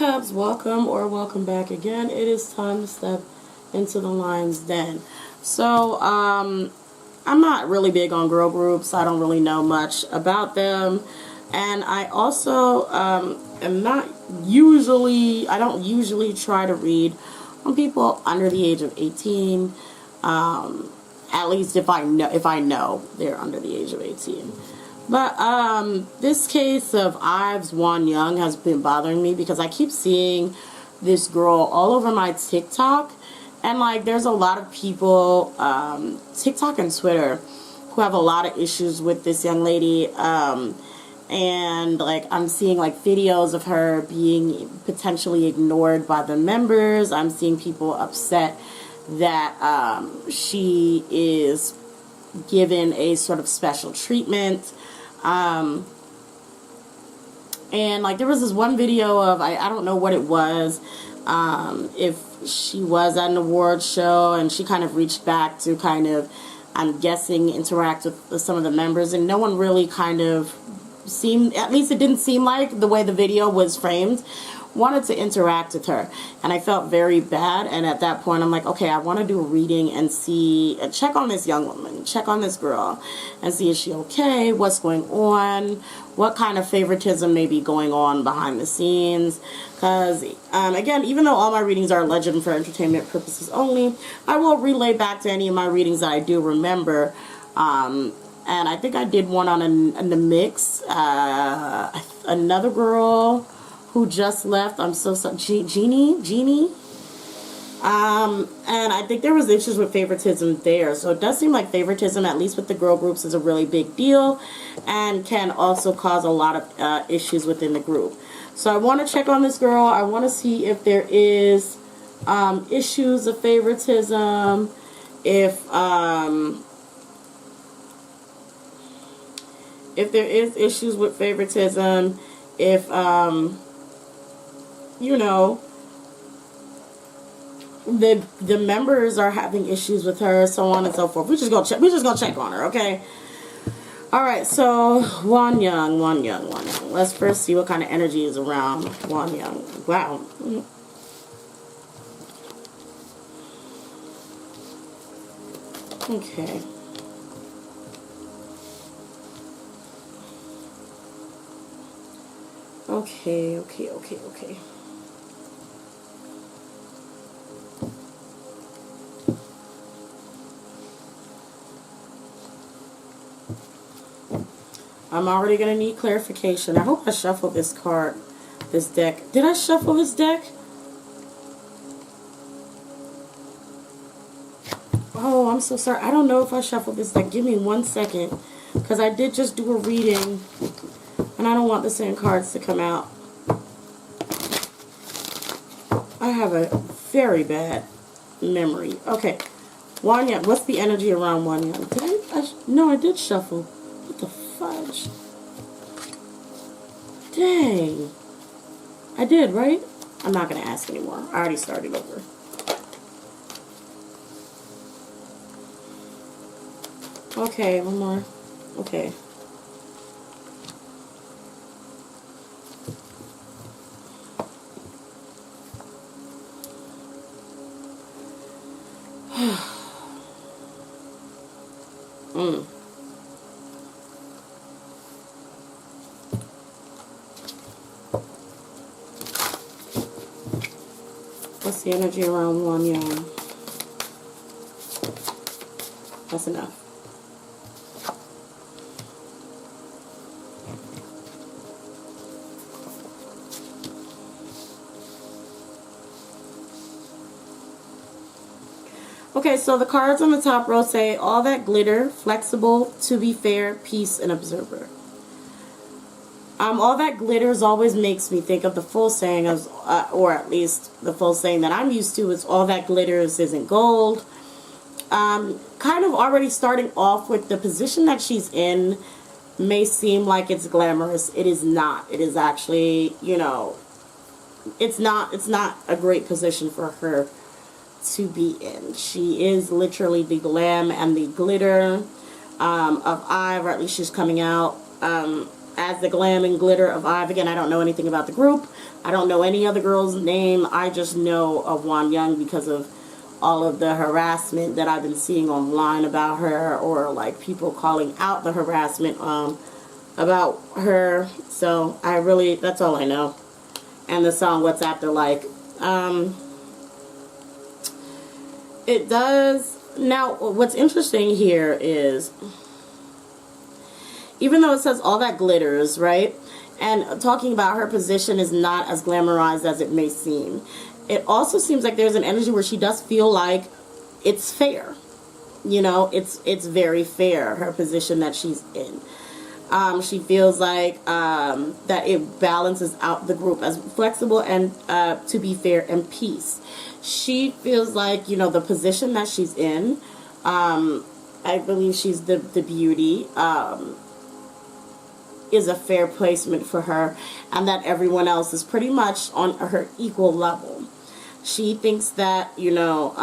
Cubs, welcome or welcome back again. It is time to step into the lion's den. So, I'm not really big on girl groups. I don't really know much about them. And I also am not usually, I don't usually try to read on people under the age of 18. At least if I know they're under the age of 18. But this case of Ives WonYoung has been bothering me because I keep seeing this girl all over my TikTok, and like there's a lot of people, TikTok and Twitter, who have a lot of issues with this young lady, and like I'm seeing like videos of her being potentially ignored by the members. I'm seeing people upset that she is given a sort of special treatment. And like there was this one video of, I don't know what it was, if she was at an awards show and she kind of reached back to kind of, I'm guessing, interact with some of the members, and no one really kind of seemed, at least it didn't seem like the way the video was framed, wanted to interact with her. And I felt very bad, and at that point I'm like, okay, I want to do a reading and see, check on this young woman, check on this girl and see, is she okay, what's going on, what kind of favoritism may be going on behind the scenes. Because again, even though all my readings are alleged and for entertainment purposes only, I will relay back to any of my readings that I do remember. And I think I did one on the mix, another girl who just left. I'm so sorry, Jeannie. And I think there was issues with favoritism there. So it does seem like favoritism, at least with the girl groups, is a really big deal and can also cause a lot of issues within the group. So I want to check on this girl. I want to see if there is issues of favoritism, if there is issues with favoritism, if you know, the members are having issues with her, so on and so forth. We're just gonna check on her, okay? All right, so WonYoung. Let's first see what kind of energy is around WonYoung. Wow. Okay. Okay. I'm already going to need clarification. I hope I shuffled this card, this deck. Did I shuffle this deck? Oh, I'm so sorry. I don't know if I shuffled this deck. Give me 1 second. Because I did just do a reading. And I don't want the same cards to come out. I have a very bad memory. Okay. WonYoung. What's the energy around WonYoung? No, I did shuffle. What the fudge? Dang. I did, right? I'm not going to ask anymore. I already started over. Okay, one more. Okay. What's the energy around WonYoung? That's enough. Okay, so the cards on the top row say, all that glitter, flexible, to be fair, peace, and observer. All that glitters always makes me think of the full saying of, or at least the full saying that I'm used to is, all that glitters isn't gold. Kind of already starting off with the position that she's in may seem like it's glamorous. It is not. It is actually, you know, it's not a great position for her to be in. She is literally the glam and the glitter of Ive, or at least she's coming out as the glam and glitter of IVE. Again, I don't know anything about the group. I don't know any other girl's name. I just know of WonYoung because of all of the harassment that I've been seeing online about her, or like people calling out the harassment about her. So I really, that's all I know. And the song What's After Like. It does. Now, what's interesting here is, even though it says all that glitters, right? And talking about her position is not as glamorized as it may seem. It also seems like there's an energy where she does feel like it's fair. You know, it's very fair, her position that she's in. She feels like that it balances out the group as flexible and to be fair and peace. She feels like, you know, the position that she's in, I believe she's the beauty, is a fair placement for her, and that everyone else is pretty much on her equal level. She thinks that, you know,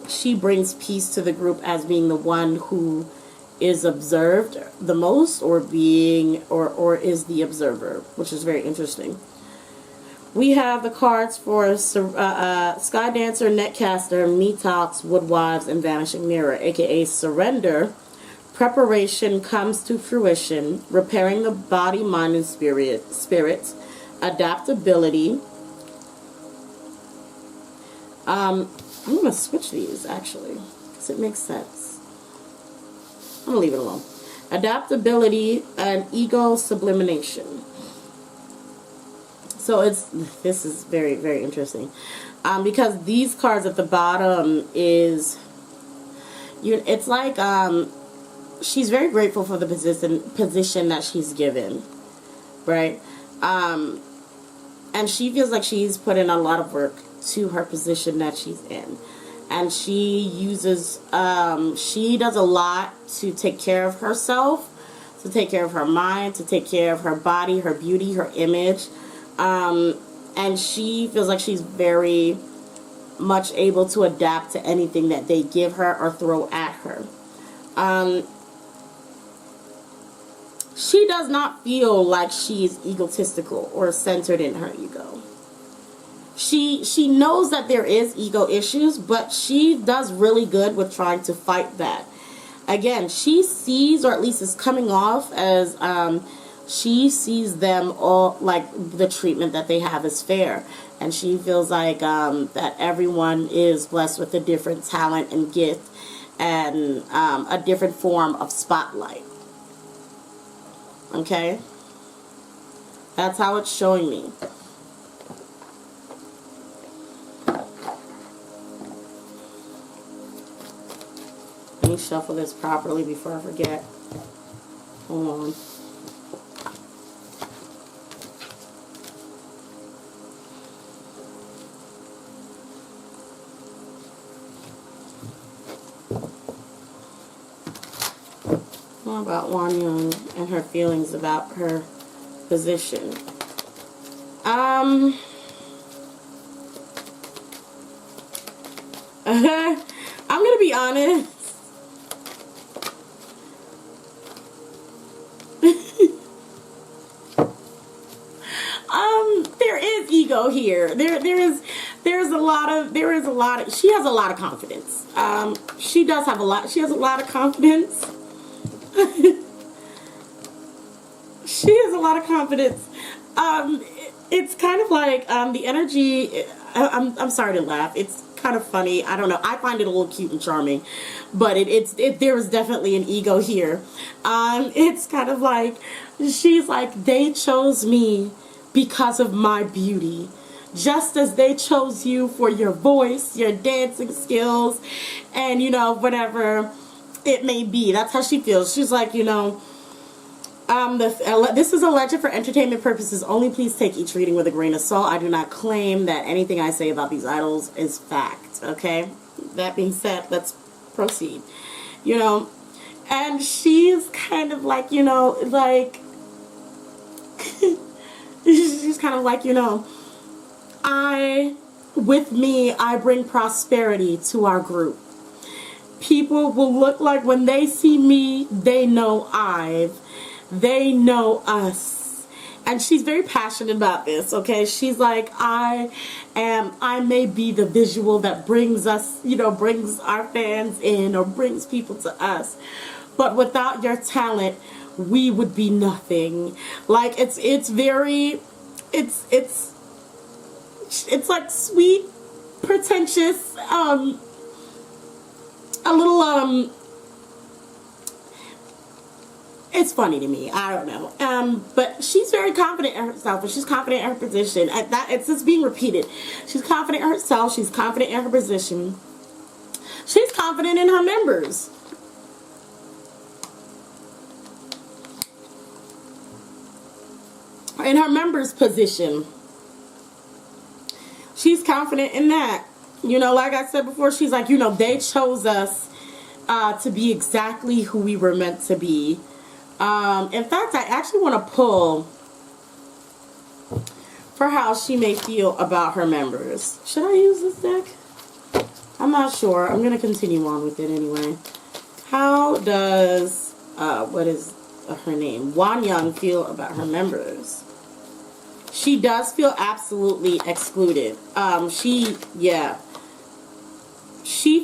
she brings peace to the group as being the one who is observed the most, or being, or is the observer, which is very interesting. We have the cards for Sky Dancer, Netcaster, Me Talks, Woodwives, and Vanishing Mirror, aka Surrender. Preparation comes to fruition. Repairing the body, mind, and spirit. Adaptability. I'm going to switch these, actually, because it makes sense. I'm going to leave it alone. Adaptability and ego sublimation. So this is very, very interesting. Because these cards at the bottom is, it's like, she's very grateful for the position that she's given, right? And she feels like she's put in a lot of work to her position that she's in. And she uses, she does a lot to take care of herself, to take care of her mind, to take care of her body, her beauty, her image. And she feels like she's very much able to adapt to anything that they give her or throw at her. She does not feel like she's egotistical or centered in her ego. She knows that there is ego issues, but she does really good with trying to fight that. Again, she sees, or at least is coming off as, she sees them all, like, the treatment that they have is fair. And she feels like that everyone is blessed with a different talent and gift, and a different form of spotlight. Okay? That's how it's showing me. Let me shuffle this properly before I forget. Hold on. More about WonYoung and her feelings about her position. I'm gonna be honest. There is ego here. There is a lot of, she has a lot of confidence. She has a lot of confidence. She has a lot of confidence. It's kind of like the energy. I'm sorry to laugh. It's kind of funny. I don't know. I find it a little cute and charming, but there is definitely an ego here. It's kind of like she's like, they chose me because of my beauty, just as they chose you for your voice, your dancing skills, and, you know, whatever it may be. That's how she feels. She's like, you know, this is alleged for entertainment purposes only. Please take each reading with a grain of salt. I do not claim that anything I say about these idols is fact. Okay? That being said, let's proceed. You know, and she's kind of like, you know, like, she's kind of like, you know, with me, I bring prosperity to our group. people will look like when they see me, they know they know us. And she's very passionate about this, okay? She's like, I may be the visual that brings us, you know, brings our fans in or brings people to us. But without your talent, we would be nothing. Like, it's very, it's like sweet, pretentious, a little, it's funny to me. I don't know. But she's very confident in herself, and she's confident in her position. And that it's just being repeated. She's confident in herself. She's confident in her position. She's confident in her members. In her members' position. She's confident in that. You know, like I said before, she's like, you know, they chose us to be exactly who we were meant to be. In fact, I actually want to pull for how she may feel about her members. Should I use this deck? I'm not sure. I'm going to continue on with it anyway. How does, what is her name? WonYoung feel about her members? She does feel absolutely excluded. She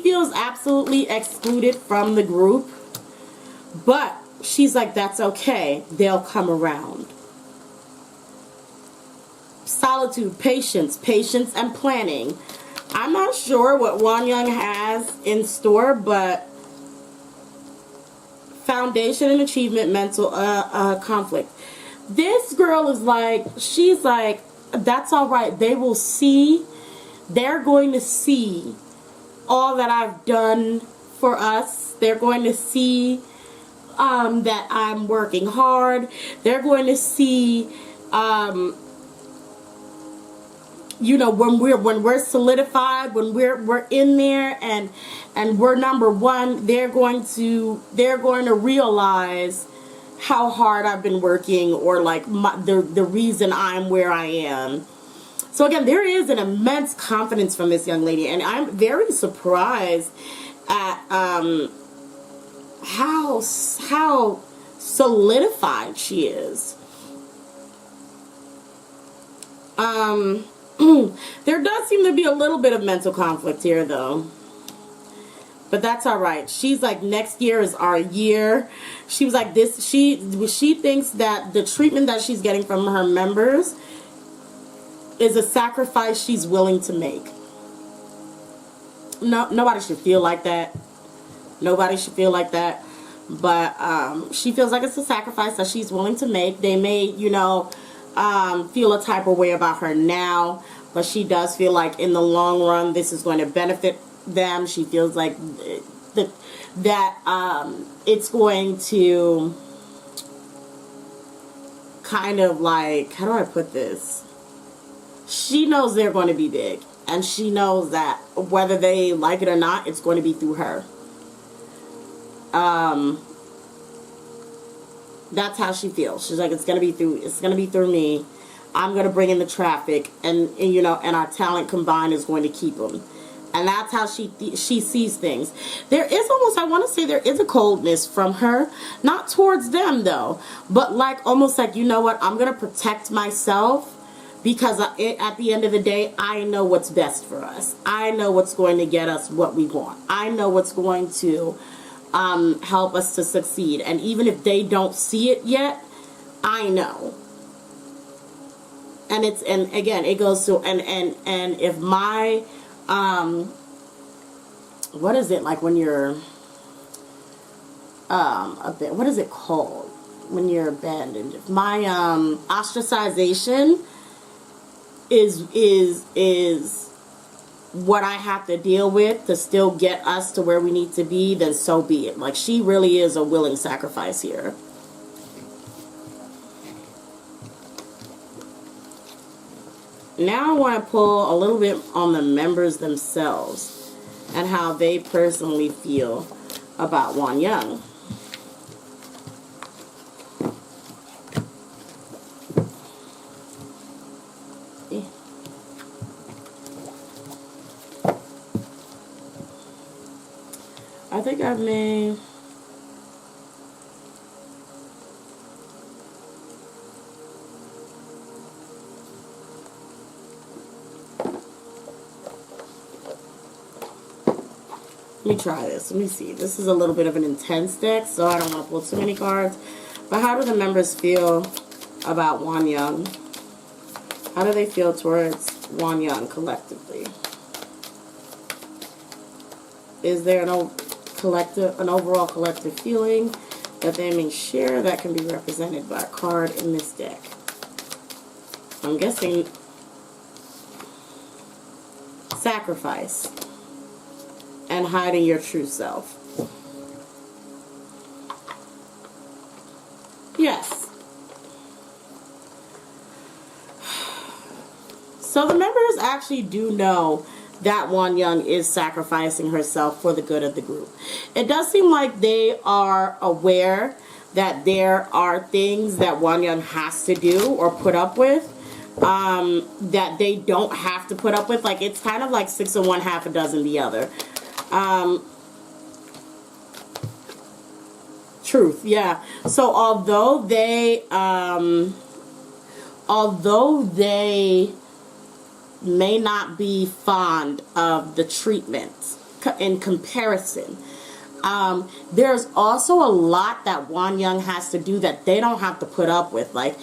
feels absolutely excluded from the group, but she's like, that's okay. They'll come around. Solitude, patience and planning. I'm not sure what WonYoung has in store, but foundation and achievement, mental conflict. This girl is like, she's like, that's all right. They will see. They're going to see all that I've done for us. They're going to see that I'm working hard. They're going to see, you know, when we're solidified, when we're in there and we're number one, they're going to realize how hard I've been working, or like the reason I'm where I am. So again, there is an immense confidence from this young lady, and I'm very surprised at how solidified she is. There does seem to be a little bit of mental conflict here, though. But that's all right. She's like, next year is our year. She was like, this. She thinks that the treatment that she's getting from her members is a sacrifice she's willing to make. No, nobody should feel like that. Nobody should feel like that. But she feels like it's a sacrifice that she's willing to make. They may, you know, feel a type of way about her now, but she does feel like in the long run this is going to benefit them. She feels like that it's going to kind of like, how do I put this? She knows they're going to be big, and she knows that whether they like it or not, it's going to be through her. That's how she feels. She's like, it's gonna be through me. I'm gonna bring in the traffic, and you know, and our talent combined is going to keep them. And that's how she sees things. There is almost, I want to say, there is a coldness from her, not towards them though, but like almost like, you know what, I'm gonna protect myself, because at the end of the day, I know what's best for us. I know what's going to get us what we want. I know what's going to help us to succeed. And even if they don't see it yet, I know. And again, it goes to, and if my, what is it like when you're, what is it called when you're abandoned? If my, ostracization is what I have to deal with to still get us to where we need to be, then so be it. Like, she really is a willing sacrifice here. Now I want to pull a little bit on the members themselves and how they personally feel about WonYoung. I think I may... Let me try this. Let me see. This is a little bit of an intense deck, so I don't want to pull too many cards. But how do the members feel about WonYoung? How do they feel towards WonYoung collectively? Is there an overall collective feeling that they may share that can be represented by a card in this deck? I'm guessing sacrifice and hiding your true self. Yes. So the members actually do know that WonYoung is sacrificing herself for the good of the group. It does seem like they are aware that there are things that WonYoung has to do or put up with that they don't have to put up with. Like, it's kind of like 6 of one, half a dozen the other. Truth, yeah. So although they may not be fond of the treatment in comparison, there's also a lot that WonYoung has to do that they don't have to put up with. Like,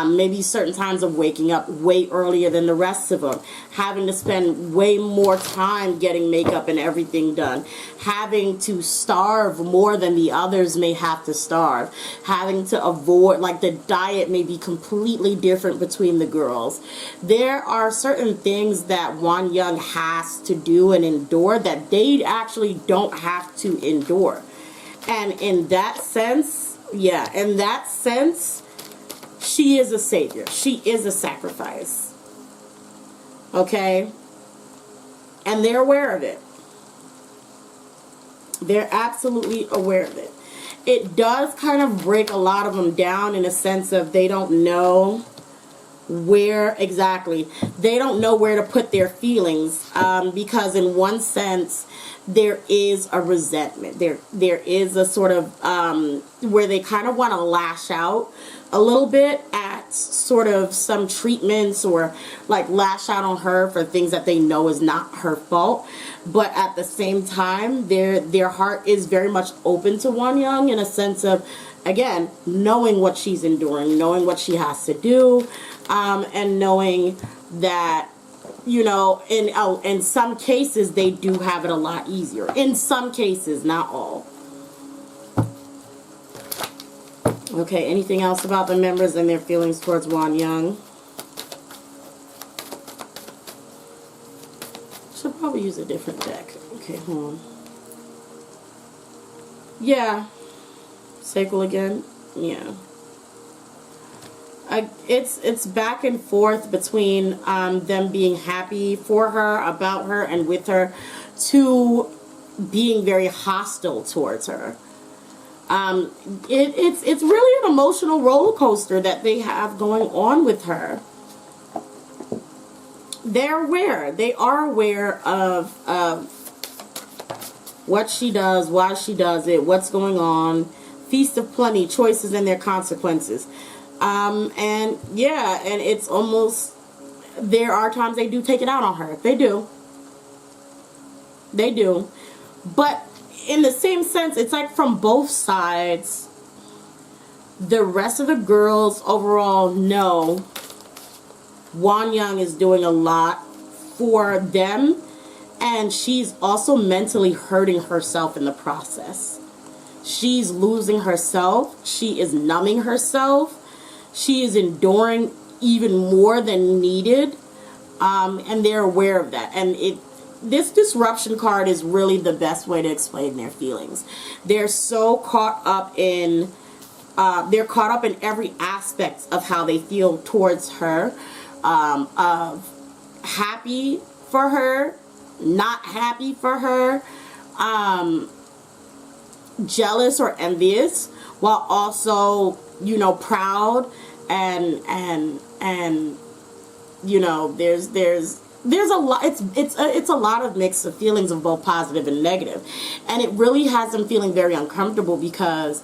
maybe certain times of waking up way earlier than the rest of them, having to spend way more time getting makeup and everything done, having to starve more than the others may have to starve, having to avoid, like, the diet may be completely different between the girls. There are certain things that WonYoung has to do and endure that they actually don't have to endure. And in that sense, yeah, in that sense, she is a savior. She is a sacrifice. Okay? And they're aware of it. They're absolutely aware of it. It does kind of break a lot of them down in a sense of they don't know where exactly. They don't know where to put their feelings because in one sense there is a resentment. There is a sort of where they kind of want to lash out a little bit at sort of some treatments or like lash out on her for things that they know is not her fault. But at the same time, their heart is very much open to WonYoung in a sense of, again, knowing what she's enduring, knowing what she has to do, and knowing that, you know, in some cases they do have it a lot easier. In some cases, not all. Okay, anything else about the members and their feelings towards WonYoung? Should probably use a different deck. Okay, hold on. Yeah. Sequel again? Yeah. It's back and forth between them being happy for her, about her, and with her, to being very hostile towards her. It's really an emotional roller coaster that they have going on with her. They're aware. They are aware of what she does, why she does it, what's going on. Feast of plenty, choices and their consequences. And yeah, and it's almost, there are times they do take it out on her. They do. They do. But in the same sense, it's like from both sides, the rest of the girls overall know WonYoung is doing a lot for them, and she's also mentally hurting herself in the process. She's losing herself. She is numbing herself. She is enduring even more than needed, and they're aware of that. And this disruption card is really the best way to explain their feelings. They're so caught up in, every aspect of how they feel towards her, of happy for her, not happy for her, jealous or envious, while also, you know, proud and you know, there's there's a lot, it's a lot of mix of feelings of both positive and negative, and it really has them feeling very uncomfortable because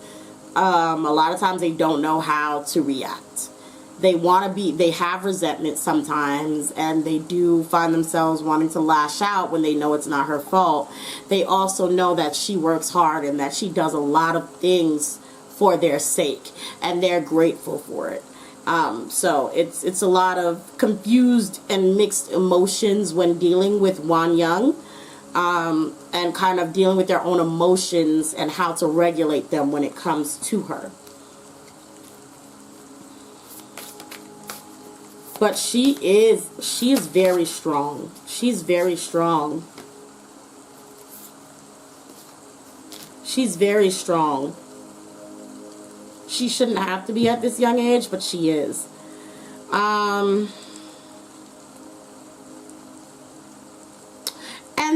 a lot of times they don't know how to react. They have resentment sometimes, and they do find themselves wanting to lash out when they know it's not her fault. They also know that she works hard and that she does a lot of things for their sake, and they're grateful for it. So it's a lot of confused and mixed emotions when dealing with WonYoung, and kind of dealing with their own emotions and how to regulate them when it comes to her. But she is very strong. She's very strong. She's very strong. She shouldn't have to be at this young age, but she is. And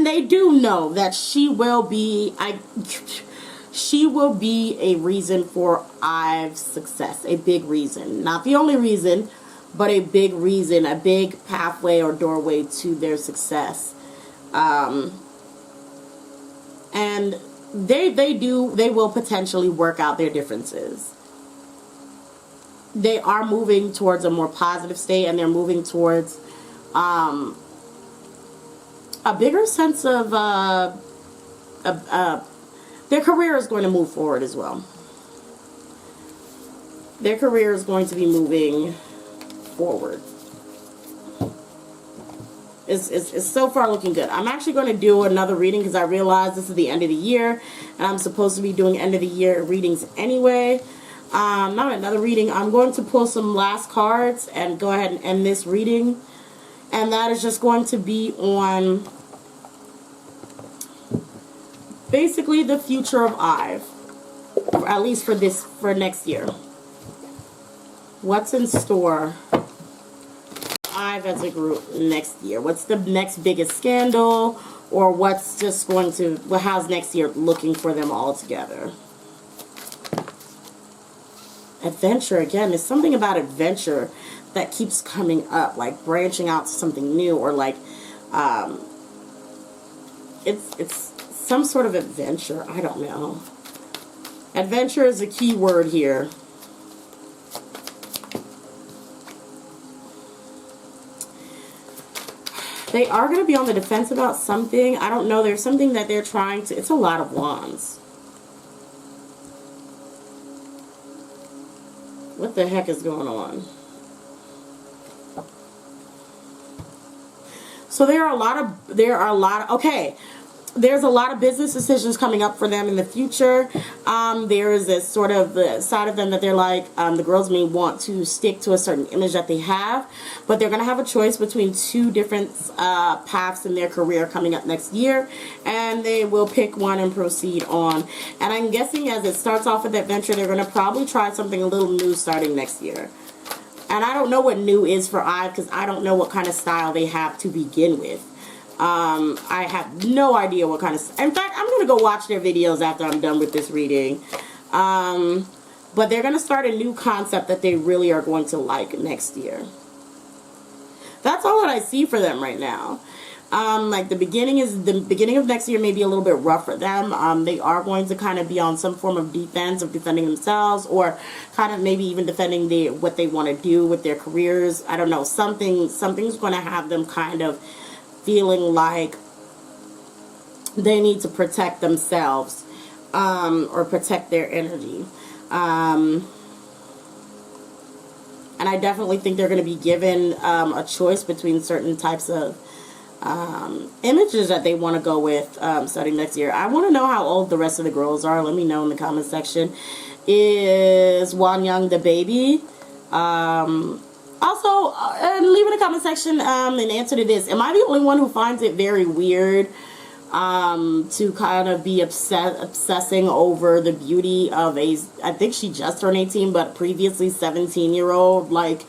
they do know that she will be a reason for Ive's success. A big reason. Not the only reason, but a big reason, a big pathway or doorway to their success. And they will potentially work out their differences. They are moving towards a more positive state, and they're moving towards a bigger sense of their career is going to move forward as well. Their career is going to be moving forward. It's so far looking good. I'm actually going to do another reading because I realize this is the end of the year, and I'm supposed to be doing end of the year readings anyway. Not another reading. I'm going to pull some last cards and go ahead and end this reading, and that is just going to be on basically the future of Ive, or at least for next year. What's in store Ive as a group next year? What's the next biggest scandal, or what's just going to, well, how's next year looking for them all together? Adventure, again, there's something about adventure that keeps coming up, like branching out to something new, or like it's some sort of adventure. I don't know. Adventure is a key word here. They are going to be on the defense about something. I don't know. There's something that they're trying to... It's a lot of wands. What the heck is going on? So there are a lot of... Okay. There's a lot of business decisions coming up for them in the future. There is this sort of side of them that they're like, the girls may want to stick to a certain image that they have, but they're going to have a choice between two different paths in their career coming up next year, and they will pick one and proceed on. And I'm guessing as it starts off with adventure, they're going to probably try something a little new starting next year. And I don't know what new is for Ive, because I don't know what kind of style they have to begin with. I have no idea what kind of... In fact, I'm going to go watch their videos after I'm done with this reading. But they're going to start a new concept that they really are going to like next year. That's all that I see for them right now. Like the beginning of next year may be a little bit rough for them. They are going to kind of be on some form of defense, of defending themselves, or kind of maybe even defending what they want to do with their careers. I don't know. Something's going to have them kind of feeling like they need to protect themselves, or protect their energy. And I definitely think they're going to be given a choice between certain types of images that they want to go with starting next year. I want to know how old the rest of the girls are. Let me know in the comment section. Is WonYoung the baby? Also, leave in the comment section an answer to this. Am I the only one who finds it very weird to kind of be obsessing over the beauty of I think she just turned 18, but previously 17-year-old? Like,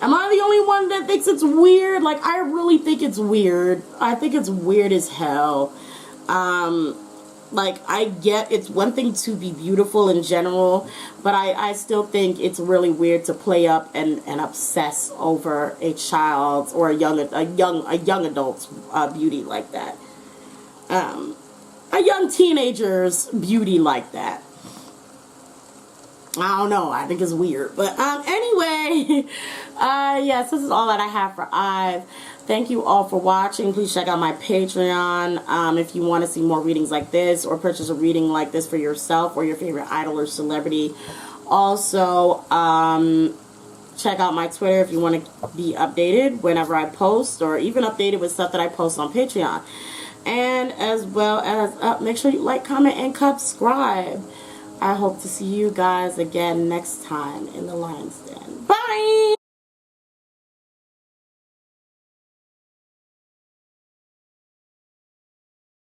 am I the only one that thinks it's weird? Like, I really think it's weird. I think it's weird as hell. Like, I get it's one thing to be beautiful in general, but I still think it's really weird to play up and obsess over a child's or a young adult's beauty like that. A young teenager's beauty like that. I don't know. I think it's weird. But anyway, yes, this is all that I have for Ive. Thank you all for watching. Please check out my Patreon if you want to see more readings like this or purchase a reading like this for yourself or your favorite idol or celebrity. Also, check out my Twitter if you want to be updated whenever I post, or even updated with stuff that I post on Patreon. And as well as make sure you like, comment, and subscribe. I hope to see you guys again next time in the Lion's Den. Bye!